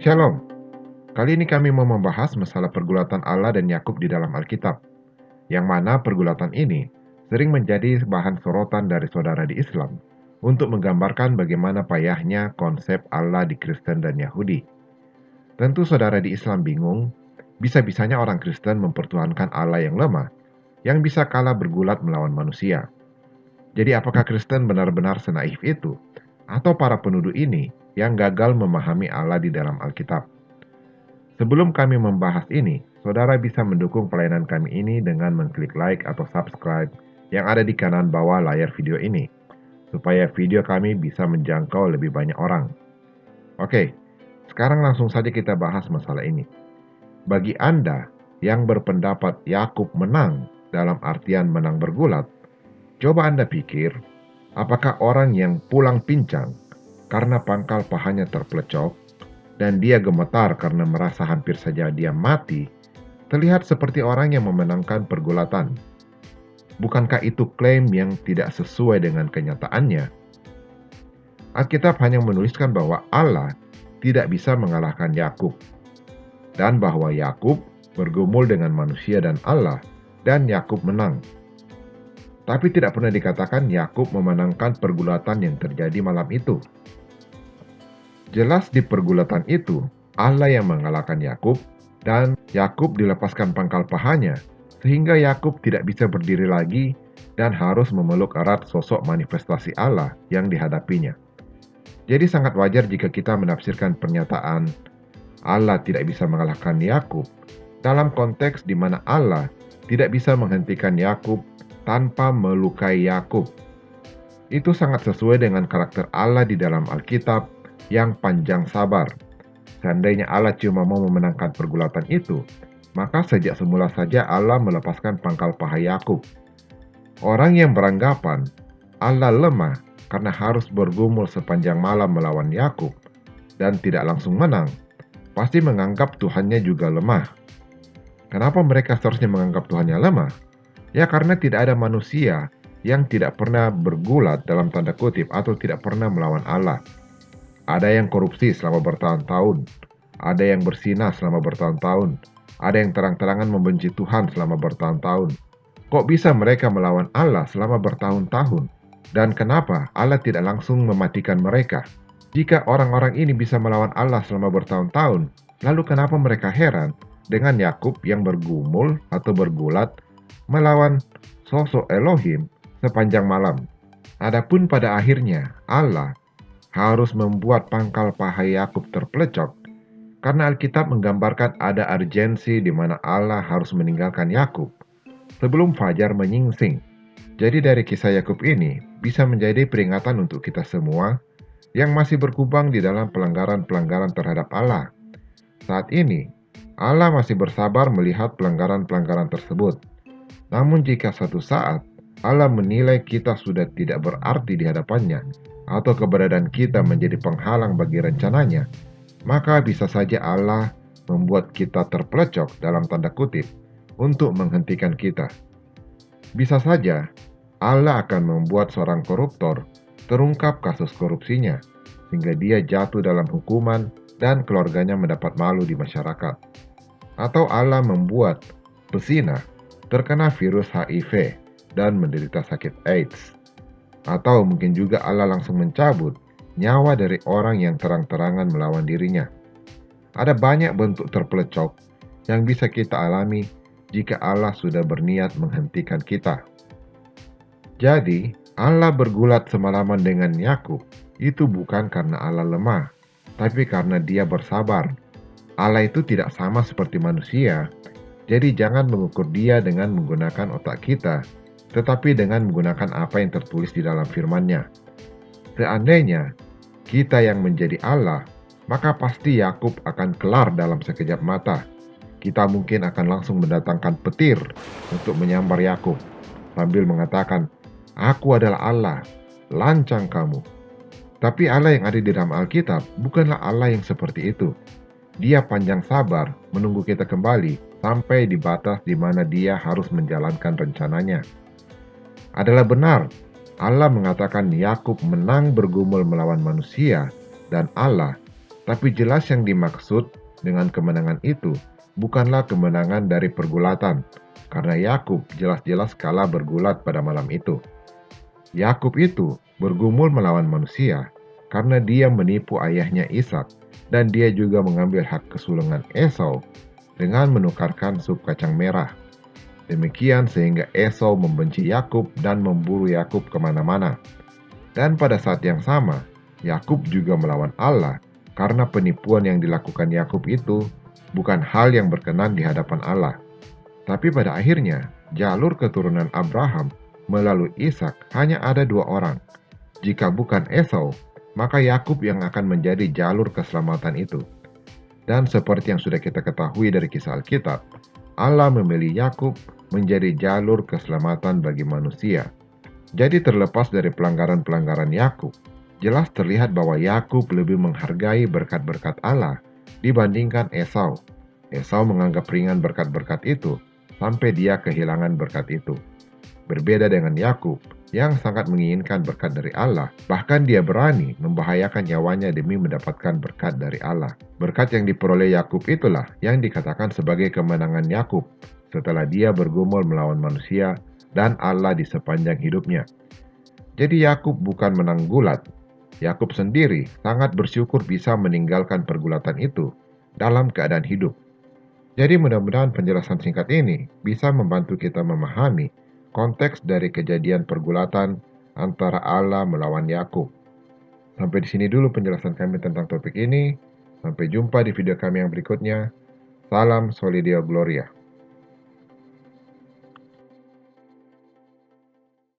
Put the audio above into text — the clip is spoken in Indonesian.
Shalom, kali ini kami mau membahas masalah pergulatan Allah dan Yakub di dalam Alkitab, yang mana pergulatan ini sering menjadi bahan sorotan dari saudara di Islam untuk menggambarkan bagaimana payahnya konsep Allah di Kristen dan Yahudi. Tentu saudara di Islam bingung, bisa-bisanya orang Kristen mempertuhankan Allah yang lemah, yang bisa kalah bergulat melawan manusia. Jadi apakah Kristen benar-benar senaif itu? Atau para penuduh ini yang gagal memahami Allah di dalam Alkitab? Sebelum kami membahas ini, saudara bisa mendukung pelayanan kami ini dengan mengklik like atau subscribe yang ada di kanan bawah layar video ini, supaya video kami bisa menjangkau lebih banyak orang. Oke, sekarang langsung saja kita bahas masalah ini. Bagi Anda yang berpendapat Yakub menang dalam artian menang bergulat, coba Anda pikir, apakah orang yang pulang pincang karena pangkal pahanya terpelecok dan dia gemetar karena merasa hampir saja dia mati, terlihat seperti orang yang memenangkan pergulatan? Bukankah itu klaim yang tidak sesuai dengan kenyataannya? Alkitab hanya menuliskan bahwa Allah tidak bisa mengalahkan Yakub, dan bahwa Yakub bergumul dengan manusia dan Allah, dan Yakub menang. Tapi tidak pernah dikatakan Yakub memenangkan pergulatan yang terjadi malam itu. Jelas di pergulatan itu, Allah yang mengalahkan Yakub, dan Yakub dilepaskan pangkal pahanya, sehingga Yakub tidak bisa berdiri lagi dan harus memeluk erat sosok manifestasi Allah yang dihadapinya. Jadi sangat wajar jika kita menafsirkan pernyataan Allah tidak bisa mengalahkan Yakub dalam konteks di mana Allah tidak bisa menghentikan Yakub tanpa melukai Yakub. Itu sangat sesuai dengan karakter Allah di dalam Alkitab yang panjang sabar. Seandainya Allah cuma mau memenangkan pergulatan itu, maka sejak semula saja Allah melepaskan pangkal paha Yakub. Orang yang beranggapan Allah lemah karena harus bergumul sepanjang malam melawan Yakub dan tidak langsung menang, pasti menganggap Tuhannya juga lemah. Kenapa mereka seharusnya menganggap Tuhannya lemah? Ya karena tidak ada manusia yang tidak pernah bergulat dalam tanda kutip atau tidak pernah melawan Allah. Ada yang korupsi selama bertahun-tahun, ada yang bersinah selama bertahun-tahun, ada yang terang-terangan membenci Tuhan selama bertahun-tahun. Kok bisa mereka melawan Allah selama bertahun-tahun? Dan kenapa Allah tidak langsung mematikan mereka? Jika orang-orang ini bisa melawan Allah selama bertahun-tahun, lalu kenapa mereka heran dengan Yakub yang bergumul atau bergulat melawan sosok Elohim sepanjang malam? Adapun pada akhirnya Allah harus membuat pangkal paha Yakub terpelecok karena Alkitab menggambarkan ada urgensi di mana Allah harus meninggalkan Yakub sebelum fajar menyingsing. Jadi dari kisah Yakub ini bisa menjadi peringatan untuk kita semua yang masih berkubang di dalam pelanggaran-pelanggaran terhadap Allah. Saat ini, Allah masih bersabar melihat pelanggaran-pelanggaran tersebut. Namun jika suatu saat Allah menilai kita sudah tidak berarti di hadapannya, atau keberadaan kita menjadi penghalang bagi rencananya, maka bisa saja Allah membuat kita terpelecok dalam tanda kutip untuk menghentikan kita. Bisa saja Allah akan membuat seorang koruptor terungkap kasus korupsinya, sehingga dia jatuh dalam hukuman dan keluarganya mendapat malu di masyarakat. Atau Allah membuat pesinah terkena virus HIV dan menderita sakit AIDS. Atau mungkin juga Allah langsung mencabut nyawa dari orang yang terang-terangan melawan dirinya. Ada banyak bentuk terpelecok yang bisa kita alami jika Allah sudah berniat menghentikan kita. Jadi, Allah bergulat semalaman dengan Yakub itu bukan karena Allah lemah, tapi karena dia bersabar. Allah itu tidak sama seperti manusia, jadi jangan mengukur dia dengan menggunakan otak kita, tetapi dengan menggunakan apa yang tertulis di dalam firman-Nya. Seandainya kita yang menjadi Allah, maka pasti Yakub akan kelar dalam sekejap mata. Kita mungkin akan langsung mendatangkan petir untuk menyambar Yakub, sambil mengatakan, "Aku adalah Allah, lancang kamu." Tapi Allah yang ada di dalam Alkitab bukanlah Allah yang seperti itu. Dia panjang sabar menunggu kita kembali sampai di batas di mana dia harus menjalankan rencananya. Adalah benar, Allah mengatakan Yakub menang bergumul melawan manusia dan Allah Tapi jelas yang dimaksud dengan kemenangan itu bukanlah kemenangan dari pergulatan, karena Yakub jelas-jelas kalah bergulat pada malam itu. Yakub itu bergumul melawan manusia karena dia menipu ayahnya Ishak dan dia juga mengambil hak kesulungan Esau dengan menukarkan sup kacang merah. Demikian sehingga Esau membenci Yakub dan memburu Yakub kemana-mana. Dan pada saat yang sama, Yakub juga melawan Allah karena penipuan yang dilakukan Yakub itu bukan hal yang berkenan di hadapan Allah. Tapi pada akhirnya, jalur keturunan Abraham melalui Ishak hanya ada dua orang. Jika bukan Esau, maka Yakub yang akan menjadi jalur keselamatan itu. Dan seperti yang sudah kita ketahui dari kisah Alkitab, Allah memilih Yakub menjadi jalur keselamatan bagi manusia. Jadi terlepas dari pelanggaran-pelanggaran Yakub, jelas terlihat bahwa Yakub lebih menghargai berkat-berkat Allah dibandingkan Esau. Esau menganggap ringan berkat-berkat itu sampai dia kehilangan berkat itu. Berbeda dengan Yakub yang sangat menginginkan berkat dari Allah, bahkan dia berani membahayakan nyawanya demi mendapatkan berkat dari Allah. Berkat yang diperoleh Yakub itulah yang dikatakan sebagai kemenangan Yakub setelah dia bergumul melawan manusia dan Allah di sepanjang hidupnya. Jadi Yakub bukan menang gulat. Yakub sendiri sangat bersyukur bisa meninggalkan pergulatan itu dalam keadaan hidup. Jadi mudah-mudahan penjelasan singkat ini bisa membantu kita memahami konteks dari kejadian pergulatan antara Allah melawan Yakub. Sampai di sini dulu penjelasan kami tentang topik ini. Sampai jumpa di video kami yang berikutnya. Salam Solidio Gloria.